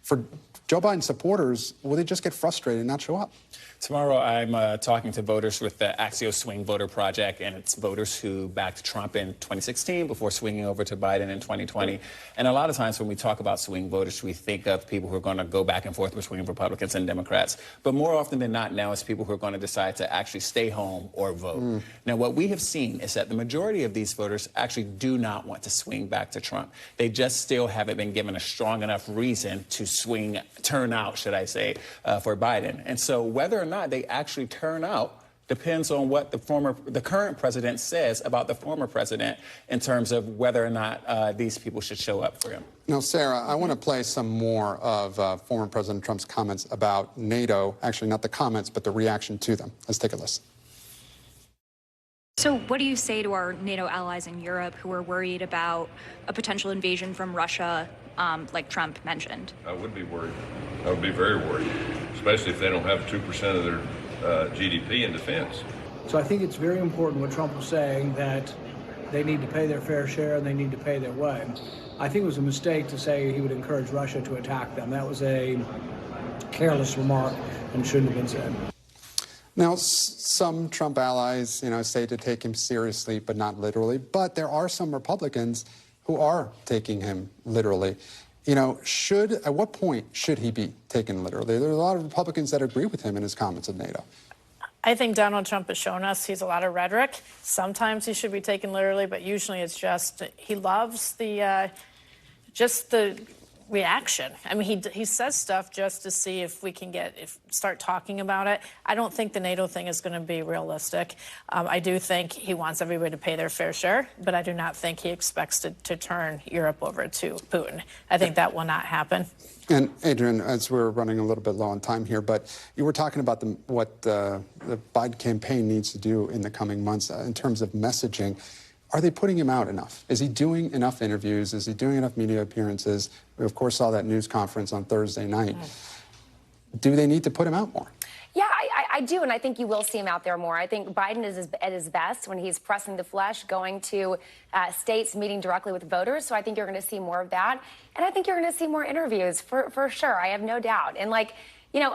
For Joe Biden supporters, will they just get frustrated and not show up? Tomorrow, I'm talking to voters with the Axios Swing Voter Project, and it's voters who backed Trump in 2016 before swinging over to Biden in 2020. And a lot of times when we talk about swing voters, we think of people who are going to go back and forth between Republicans and Democrats. But more often than not now, it's people who are going to decide to actually stay home or vote. Now, what we have seen is that the majority of these voters actually do not want to swing back to Trump. They just still haven't been given a strong enough reason to turn out, should I say, for Biden. And so whether or not they actually turn out depends on what the current president says about the former president in terms of whether or not these people should show up for him. Now, Sarah, I want to play some more of former President Trump's comments about NATO. Actually, not the comments, but the reaction to them. Let's take a listen. So what do you say to our NATO allies in Europe who are worried about a potential invasion from Russia, like Trump mentioned? I would be worried. I would be very worried, especially if they don't have 2% of their GDP in defense. So I think it's very important what Trump was saying, that they need to pay their fair share and they need to pay their way. I think it was a mistake to say he would encourage Russia to attack them. That was a careless remark and shouldn't have been said. Now, some Trump allies, say to take him seriously, but not literally. But there are some Republicans who are taking him literally. At what point should he be taken literally? There are a lot of Republicans that agree with him in his comments of NATO. I think Donald Trump has shown us he's a lot of rhetoric. Sometimes he should be taken literally, but usually it's just he loves the reaction. I mean, he says stuff just to see if we can start talking about it. I don't think the NATO thing is going to be realistic. I do think he wants everybody to pay their fair share, but I do not think he expects to turn Europe over to Putin. I think that will not happen. And Adrian, as we're running a little bit low on time here, but you were talking about what the Biden campaign needs to do in the coming months in terms of messaging. Are they putting him out enough? Is he doing enough interviews? Is he doing enough media appearances? We, of course, saw that news conference on Thursday night. Do they need to put him out more? Yeah, I do, and I think you will see him out there more. I think Biden is at his best when he's pressing the flesh, going to states, meeting directly with voters. So I think you're going to see more of that. And I think you're going to see more interviews, for sure. I have no doubt. And,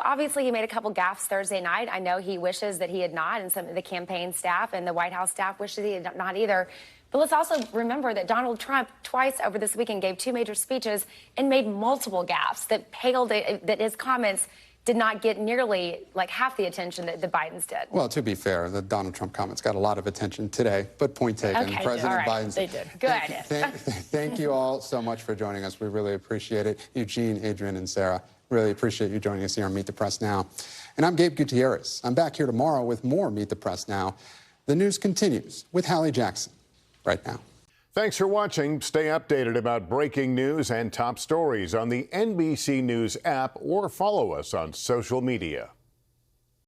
obviously he made a couple gaffes Thursday night. I know he wishes that he had not, and some of the campaign staff and the White House staff wishes he had not either. But let's also remember that Donald Trump twice over this weekend gave 2 major speeches and made multiple gaffes that paled, that his comments did not get nearly half the attention that the Bidens did. Well, to be fair, the Donald Trump comments got a lot of attention today, but point taken. Okay, President all right. Biden's. They did. Good. Thank you all so much for joining us. We really appreciate it. Eugene, Adrian, and Sarah, really appreciate you joining us here on Meet the Press Now. And I'm Gabe Gutierrez. I'm back here tomorrow with more Meet the Press Now. The news continues with Hallie Jackson right now. Thanks for watching. Stay updated about breaking news and top stories on the NBC News app or follow us on social media.